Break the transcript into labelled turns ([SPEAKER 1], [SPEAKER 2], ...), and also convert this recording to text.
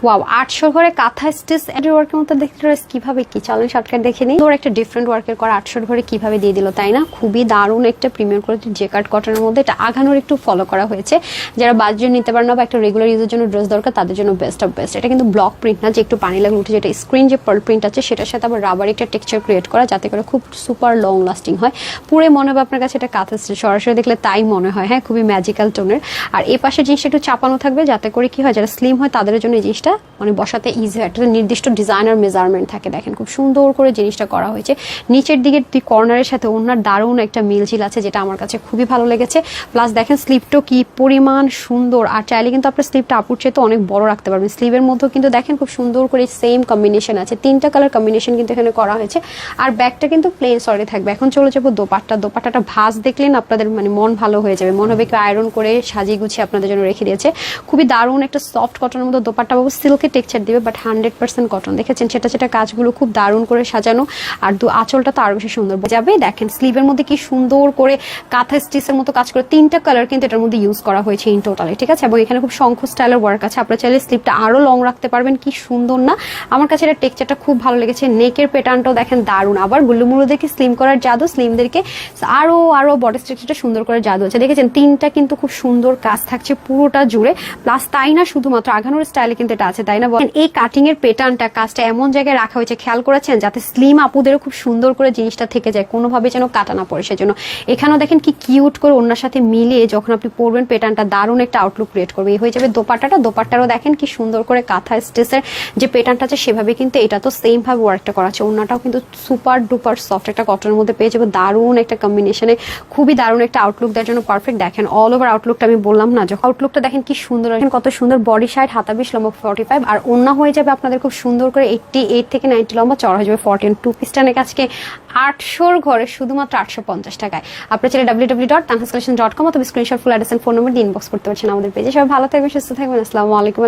[SPEAKER 1] Wow 800 ঘরে কাঁথা stitch and ওয়ার্কের মতো দেখতে রয়েছে কিভাবে কি চ্যালেঞ্জ শর্টকাট দেখে নিই। তোর একটা ডিফারেন্ট ওয়ার্কের করা 800 ঘরে কিভাবে দিয়ে দিল তাই না, খুবই দারুণ একটা প্রিমিয়াম কোয়ালিটির জেকার্ড কটনের মধ্যে এটা আঘানোর একটু ফলো করা হয়েছে। যারা বাজেট নিতে পারে না বা একটা রেগুলার ইউজের জন্য ড্রেস দরকার তাদের জন্য বেস্ট অফ বেস্ট। এটা কিন্তু ব্লক প্রিন্ট না যে একটু পানি লাগলে উঠে, যেটা স্ক্রিন যে পার্ল প্রিন্ট আছে সেটার সাথে আবার রাবার একটা টেক্সচার ক্রিয়েট করা যাতে করে খুব সুপার লং লাস্টিং হয়। পুরো মনে হবে আপনার কাছে এটা কাঁথা স্টিচ, সরাসরি দেখলে তাই মনে হয়। হ্যাঁ, খুবই ম্যাজিক্যাল টোনের। আর এই পাশের জিনিসটা একটু চাপানো থাকবে যাতে করে কি হয়, যারা স্লিম হয় তাদের জন্য এই জিনিসটা মানে বসাতে ইজি হয়। একটা নির্দিষ্ট ডিজাইনার মেজারমেন্ট থাকে, দেখেন খুব সুন্দর করে জিনিসটা করা হয়েছে। নিচের দিকে দুই কর্নারের সাথে ওনার দারুণ একটা মিলঝিল আছে যেটা আমার কাছে খুবই ভালো লেগেছে। প্লাস দেখেন স্লিপটা কি পরিমাণ সুন্দর, আর চাইলে কিন্তু আপনার স্লিপটা আপুর চেয়ে তো অনেক বড় রাখতে পারবেন। স্লিভের মধ্যেও কিন্তু দেখেন খুব সুন্দর করে সেম কম্বিনেশন আছে, 3টা কালার কম্বিনেশন কিন্তু এখানে করা হয়েছে। আর ব্যাগটা কিন্তু প্লেন সরি থাকবে। এখন চলে যাবো দোপাট্টাটা ভাঁজ দেখলেন আপনাদের মানে মন ভালো হয়ে যাবে, মনে হবে কেউ আয়রন করে সাজিয়ে গুছিয়ে আপনাদের জন্য রেখে দিয়েছে। খুবই দারুণ একটা সফট কটনের মধ্যে দোপাট্টা পাবো, সিল্কের টেক্সচার দিবে বাট 100% কটন। দেখেছেন সেটা কাজগুলো খুব দারুণ করে সাজানো, আর আঁচলটা তো আরো বেশি সুন্দর যাবে। দেখেন স্লিভের মধ্যে কি সুন্দর করে কাঁথা স্টিচের মতো কাজ করে, 3টা কালার কিন্তু এটার মধ্যে ইউজ করা হয়েছে ইন টোটালে, ঠিক আছে। এবং এখানে খুব শঙ্খ স্টাইলের ওয়ার্ক আছে, আপনারা চাইলে স্লিভটা আরো লং রাখতে পারবেন। কি সুন্দর না, আমার কাছে এটা টেক্সচারটা খুব ভালো লেগেছে। নেকের প্যাটার্নটাও দেখেন দারুণ, আবার গুল্লুমুলুদেরকে স্লিম করার জাদু, স্লিমদেরকে আরো বডি স্ট্রাকচারটা সুন্দর করে জাদু আছে। দেখেছেন 3টা কিন্তু খুব সুন্দর কাজ থাকছে পুরোটা জুড়ে। প্লাস তাই না শুধুমাত্র আঘানোর স্টাইলে কিন্তু এটা আছে তাই না, এই কাটিং এর প্যাটার্নটা কাজটা এমন জায়গায় রাখা হয়েছে খেয়াল করেছেন যাতে স্লিম আপুদেরও খুব সুন্দর করে জিনিসটা থেকে যায়, কোনোভাবে যেন কাটা না পড়ে। সেজন্য এখানেও দেখেন কি কিউট করে ওনার সাথে মিলিয়ে যখন আপনি পরবেন প্যাটার্নটা দারুণ একটা আউটলুক ক্রিয়েট করবে। এই হয়ে যাবে দোপাট্টারও দেখেন কি সুন্দর করে কাঁথা স্টিচের যে প্যাটার্নটা আছে সেভাবে কিন্তু এটা তো সেম ভাবে ওয়ার্কটা করা আছে। ওনাটাও কিন্তু সুপার ডুপার সফট একটা কটনের মধ্যে পেয়ে যাবে, দারুণ একটা কম্বিনেশনে, খুবই দারুণ একটা আউটলুক দেওয়ার জন্য পারফেক্ট। দেখেন অল ওভার আউটলুকটা আমি বললাম না, যখন আউটলুকটা দেখেন কি সুন্দর, দেখেন কত সুন্দর বডি সাইড, হাতা 20 লম্বা 45, আর ওন্না হয়ে যাবে আপনাদের খুব সুন্দর করে 88 থেকে 90 লম্বা, চড়া হয়ে যাবে 40। টু পিসটা নাকি আজকে 800 ঘরে শুধুমাত্র 850 টাকায়। আপনার চাইলে www.tanhascollection.com অথবা screenshot full address and phone number দিয়ে ইনবক্স করতে পারছেন আমাদের পেজে। সবাই ভালো থাকবেন, সুস্থ থাকবেন। আসসালামু আলাইকুম।